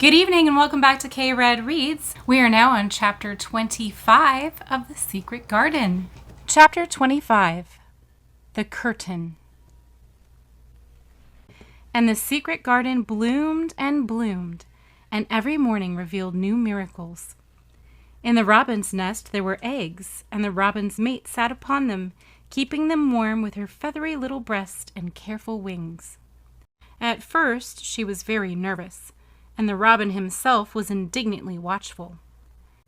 Good evening and welcome back to K-Red Reads. We are now on Chapter 25 of The Secret Garden. Chapter 25, The Curtain. And the secret garden bloomed and bloomed, and every morning revealed new miracles. In the robin's nest there were eggs, and the robin's mate sat upon them, keeping them warm with her feathery little breast and careful wings. At first she was very nervous, and the robin himself was indignantly watchful.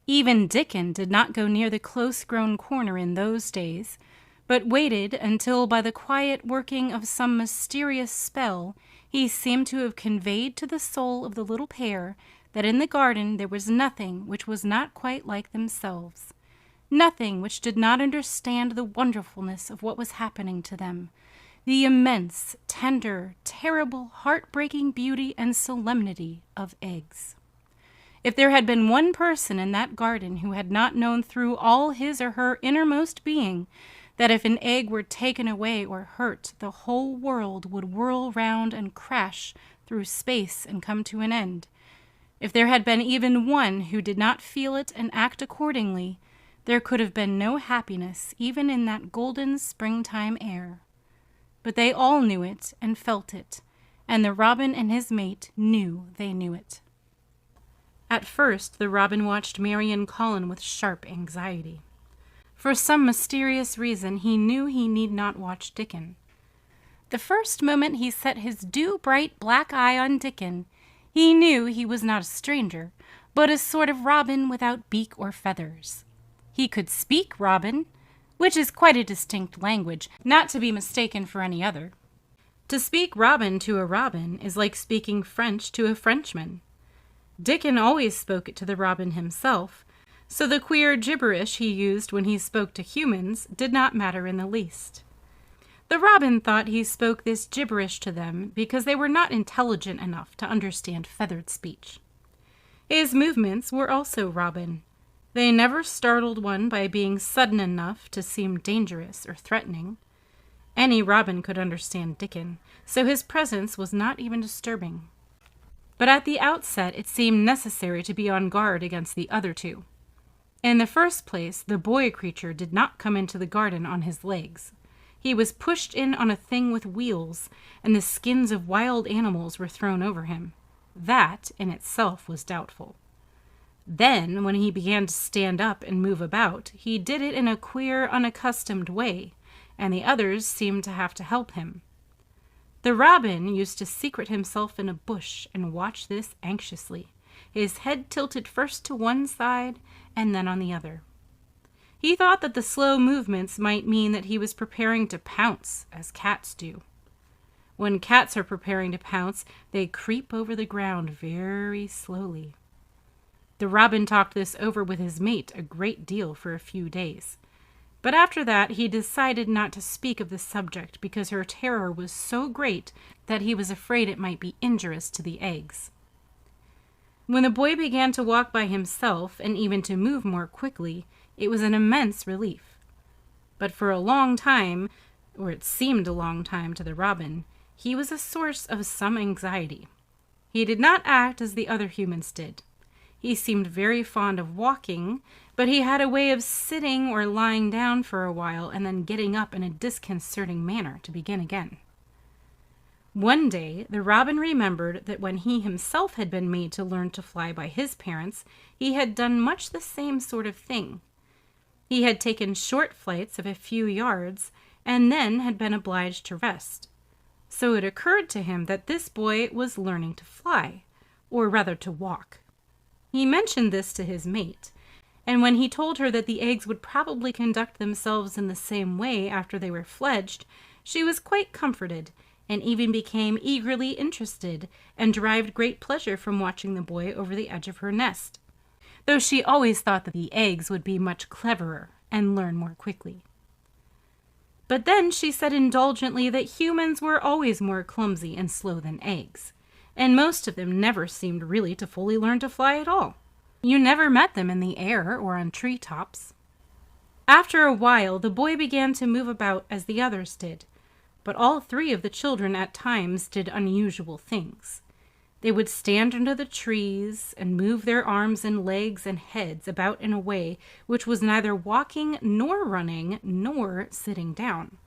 Even Dickon did not go near the close-grown corner in those days, but waited until by the quiet working of some mysterious spell he seemed to have conveyed to the soul of the little pair that in the garden there was nothing which was not quite like themselves, nothing which did not understand the wonderfulness of what was happening to them, the immense, tender, terrible, heartbreaking beauty and solemnity of eggs. If there had been one person in that garden who had not known through all his or her innermost being that if an egg were taken away or hurt, the whole world would whirl round and crash through space and come to an end, if there had been even one who did not feel it and act accordingly, there could have been no happiness even in that golden springtime air. But they all knew it and felt it, and the robin and his mate knew they knew it. At first the robin watched Mary and Colin with sharp anxiety. For some mysterious reason he knew he need not watch Dickon. The first moment he set his dew-bright black eye on Dickon, he knew he was not a stranger, but a sort of robin without beak or feathers. He could speak robin, which is quite a distinct language, not to be mistaken for any other. To speak robin to a robin is like speaking French to a Frenchman. Dickon always spoke it to the robin himself, so the queer gibberish he used when he spoke to humans did not matter in the least. The robin thought he spoke this gibberish to them because they were not intelligent enough to understand feathered speech. His movements were also robin. They never startled one by being sudden enough to seem dangerous or threatening. Any robin could understand Dickon, so his presence was not even disturbing. But at the outset it seemed necessary to be on guard against the other two. In the first place, the boy creature did not come into the garden on his legs. He was pushed in on a thing with wheels, and the skins of wild animals were thrown over him. That, in itself, was doubtful. Then, when he began to stand up and move about, he did it in a queer, unaccustomed way, and the others seemed to have to help him. The robin used to secret himself in a bush and watch this anxiously, his head tilted first to one side and then on the other. He thought that the slow movements might mean that he was preparing to pounce, as cats do. When cats are preparing to pounce, they creep over the ground very slowly. The robin talked this over with his mate a great deal for a few days, but after that he decided not to speak of the subject because her terror was so great that he was afraid it might be injurious to the eggs. When the boy began to walk by himself and even to move more quickly, it was an immense relief. But for a long time, or it seemed a long time to the robin, he was a source of some anxiety. He did not act as the other humans did. He seemed very fond of walking, but he had a way of sitting or lying down for a while and then getting up in a disconcerting manner to begin again. One day, the robin remembered that when he himself had been made to learn to fly by his parents, he had done much the same sort of thing. He had taken short flights of a few yards and then had been obliged to rest. So it occurred to him that this boy was learning to fly, or rather to walk. He mentioned this to his mate, and when he told her that the eggs would probably conduct themselves in the same way after they were fledged, she was quite comforted, and even became eagerly interested, and derived great pleasure from watching the boy over the edge of her nest, though she always thought that the eggs would be much cleverer and learn more quickly. But then she said indulgently that humans were always more clumsy and slow than eggs, and most of them never seemed really to fully learn to fly at all. You never met them in the air or on tree tops. After a while, the boy began to move about as the others did, but all three of the children at times did unusual things. They would stand under the trees and move their arms and legs and heads about in a way which was neither walking nor running nor sitting down.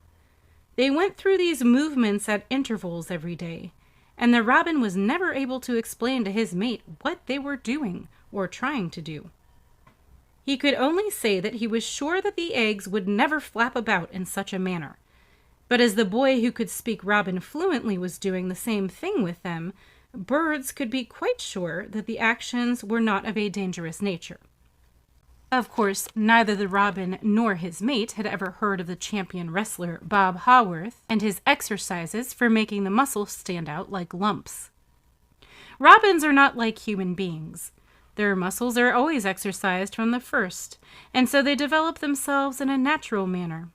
They went through these movements at intervals every day, and the robin was never able to explain to his mate what they were doing or trying to do. He could only say that he was sure that the eggs would never flap about in such a manner. But as the boy who could speak robin fluently was doing the same thing with them, birds could be quite sure that the actions were not of a dangerous nature. Of course, neither the robin nor his mate had ever heard of the champion wrestler Bob Haworth and his exercises for making the muscles stand out like lumps. Robins are not like human beings. Their muscles are always exercised from the first, and so they develop themselves in a natural manner.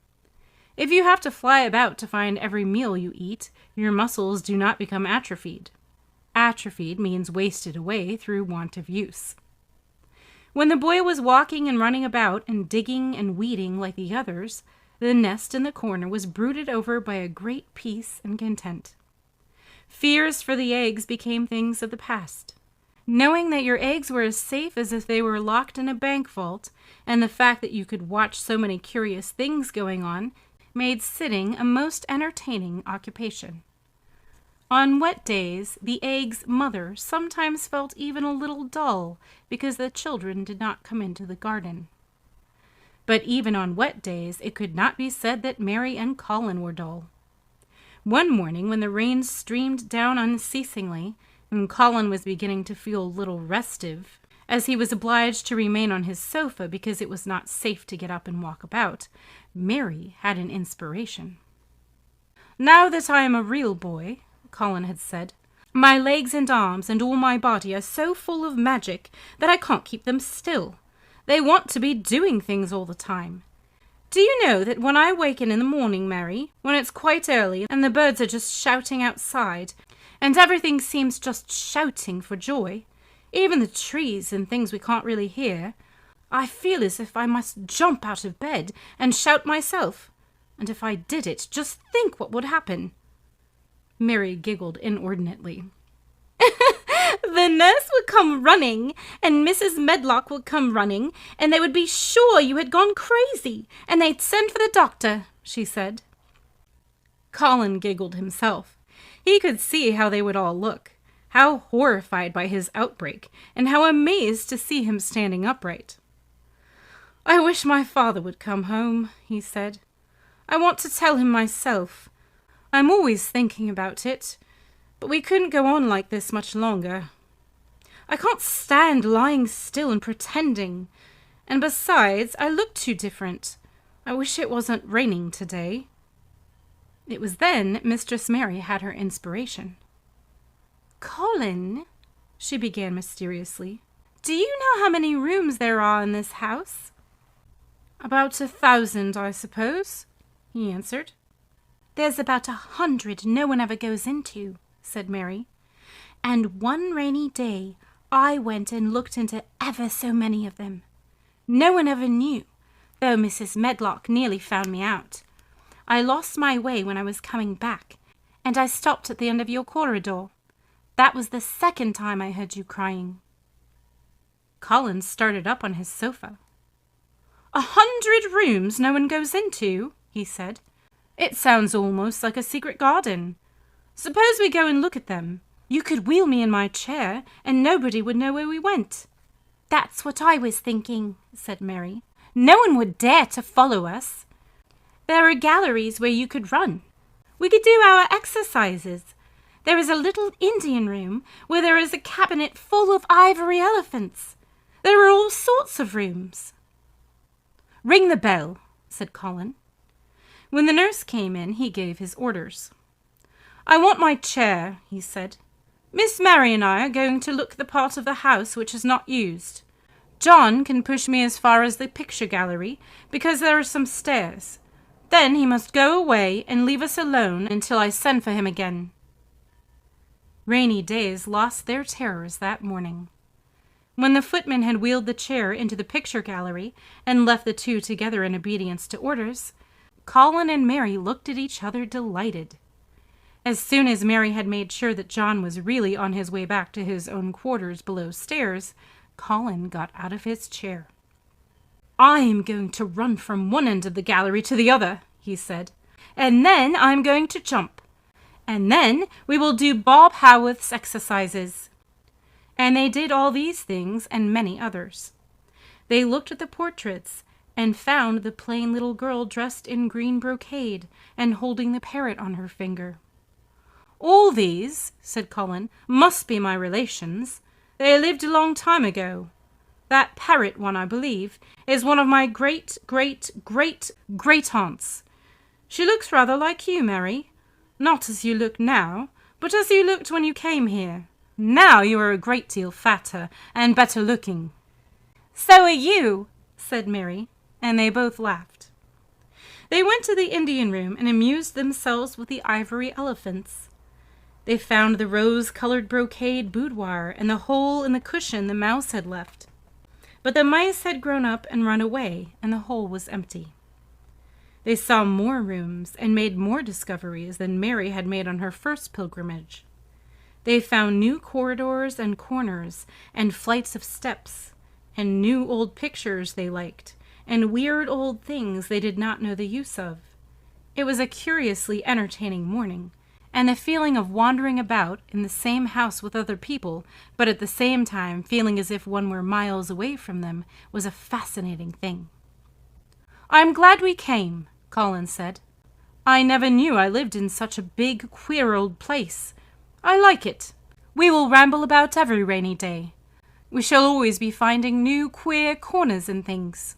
If you have to fly about to find every meal you eat, your muscles do not become atrophied. Atrophied means wasted away through want of use. When the boy was walking and running about and digging and weeding like the others, the nest in the corner was brooded over by a great peace and content. Fears for the eggs became things of the past. Knowing that your eggs were as safe as if they were locked in a bank vault, and the fact that you could watch so many curious things going on, made sitting a most entertaining occupation. On wet days, the egg's mother sometimes felt even a little dull because the children did not come into the garden. But even on wet days, it could not be said that Mary and Colin were dull. One morning, when the rain streamed down unceasingly, and Colin was beginning to feel a little restive, as he was obliged to remain on his sofa because it was not safe to get up and walk about, Mary had an inspiration. "Now that I am a real boy," Colin had said, "my legs and arms and all my body are so full of magic that I can't keep them still. They want to be doing things all the time. Do you know that when I waken in the morning, Mary, when it's quite early and the birds are just shouting outside, and everything seems just shouting for joy, even the trees and things we can't really hear, I feel as if I must jump out of bed and shout myself. And if I did it, just think what would happen." Mary giggled inordinately. "The nurse would come running, and Mrs. Medlock would come running, and they would be sure you had gone crazy, and they'd send for the doctor," she said. Colin giggled himself. He could see how they would all look, how horrified by his outbreak, and how amazed to see him standing upright. "I wish my father would come home," he said. "I want to tell him myself. I'm always thinking about it, but we couldn't go on like this much longer. I can't stand lying still and pretending, and besides, I look too different. I wish it wasn't raining today." It was then Mistress Mary had her inspiration. "Colin," she began mysteriously, "do you know how many rooms there are in this house?" "About 1,000, I suppose," he answered. "There's about 100 no one ever goes into," said Mary. "And one rainy day I went and looked into ever so many of them. No one ever knew, though Mrs. Medlock nearly found me out. I lost my way when I was coming back, and I stopped at the end of your corridor. That was the second time I heard you crying." Colin started up on his sofa. 100 rooms no one goes into," he said. "It sounds almost like a secret garden. Suppose we go and look at them. You could wheel me in my chair, and nobody would know where we went." "That's what I was thinking," said Mary. "No one would dare to follow us. There are galleries where you could run. We could do our exercises. There is a little Indian room where there is a cabinet full of ivory elephants. There are all sorts of rooms." "Ring the bell," said Colin. When the nurse came in, he gave his orders. "I want my chair," he said. "Miss Mary and I are going to look the part of the house which is not used. John can push me as far as the picture gallery, because there are some stairs. Then he must go away and leave us alone until I send for him again." Rainy days lost their terrors that morning. When the footman had wheeled the chair into the picture gallery and left the two together in obedience to orders, Colin and Mary looked at each other delighted. As soon as Mary had made sure that John was really on his way back to his own quarters below stairs, Colin got out of his chair. "I am going to run from one end of the gallery to the other," he said, "and then I'm going to jump. And then we will do Bob Howarth's exercises." And they did all these things and many others. They looked at the portraits and found the plain little girl dressed in green brocade and holding the parrot on her finger. "All these," said Colin, "must be my relations. They lived a long time ago. That parrot one, I believe, is one of my great-great-great-great-aunts. She looks rather like you, Mary. Not as you look now, but as you looked when you came here. Now you are a great deal fatter and better looking." "So are you," said Mary, and they both laughed. They went to the Indian room and amused themselves with the ivory elephants. They found the rose-colored brocade boudoir and the hole in the cushion the mouse had left. But the mice had grown up and run away, and the hole was empty. They saw more rooms and made more discoveries than Mary had made on her first pilgrimage. They found new corridors and corners and flights of steps, and new old pictures they liked, and weird old things they did not know the use of. It was a curiously entertaining morning, and the feeling of wandering about in the same house with other people, but at the same time feeling as if one were miles away from them, was a fascinating thing. "I'm glad we came," Colin said. "I never knew I lived in such a big, queer old place. I like it. We will ramble about every rainy day. We shall always be finding new, queer corners and things."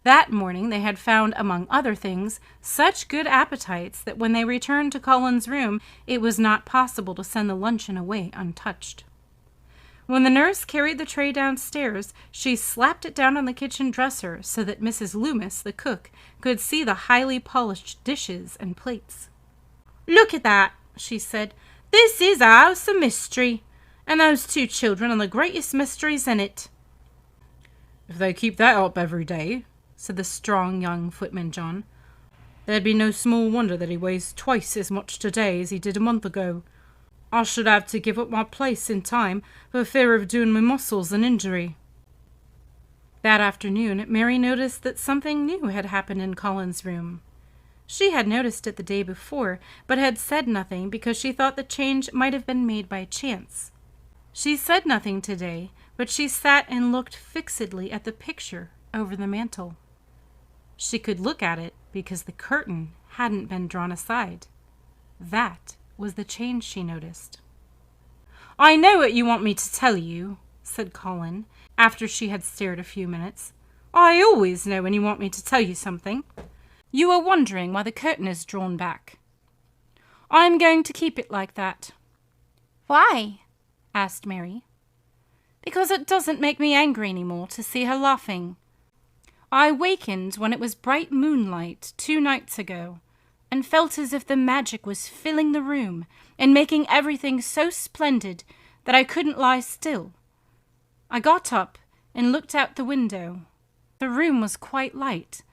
That morning they had found, among other things, such good appetites that when they returned to Colin's room, it was not possible to send the luncheon away untouched. When the nurse carried the tray downstairs, she slapped it down on the kitchen dresser so that Mrs. Loomis, the cook, could see the highly polished dishes and plates. "Look at that," she said. "This is a house of mystery, and those two children are the greatest mysteries in it." "If they keep that up every day," said the strong young footman John, "there'd be no small wonder that he weighs twice as much today as he did a month ago. I should have to give up my place in time for fear of doing my muscles an injury." That afternoon Mary noticed that something new had happened in Colin's room. She had noticed it the day before, but had said nothing because she thought the change might have been made by chance. She said nothing today, but she sat and looked fixedly at the picture over the mantel. She could look at it because the curtain hadn't been drawn aside. That was the change she noticed. "I know what you want me to tell you," said Colin, after she had stared a few minutes. "I always know when you want me to tell you something. You are wondering why the curtain is drawn back. I'm going to keep it like that." "Why?" asked Mary. "Because it doesn't make me angry any more to see her laughing. I wakened when it was bright moonlight 2 nights ago, and felt as if the magic was filling the room and making everything so splendid that I couldn't lie still. I got up and looked out the window. The room was quite light,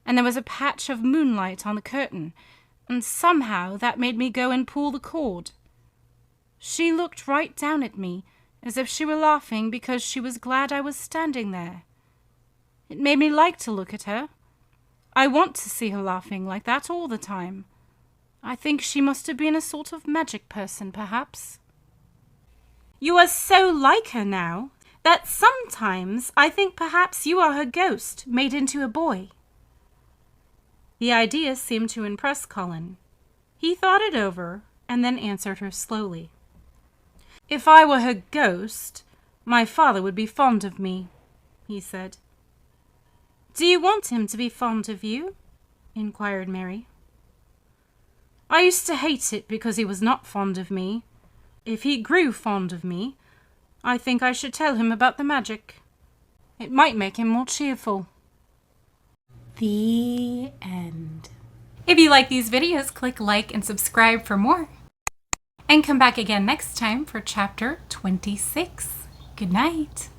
and there was a patch of moonlight on the curtain, and somehow that made me go and pull the cord. She looked right down at me, as if she were laughing because she was glad I was standing there. It made me like to look at her. I want to see her laughing like that all the time. I think she must have been a sort of magic person, perhaps." "You are so like her now that sometimes I think perhaps you are her ghost made into a boy." The idea seemed to impress Colin. He thought it over and then answered her slowly. "If I were her ghost, my father would be fond of me," he said. "Do you want him to be fond of you?" inquired Mary. "I used to hate it because he was not fond of me. If he grew fond of me, I think I should tell him about the magic. It might make him more cheerful." The end. If you like these videos, click like and subscribe for more. And come back again next time for chapter 26. Good night.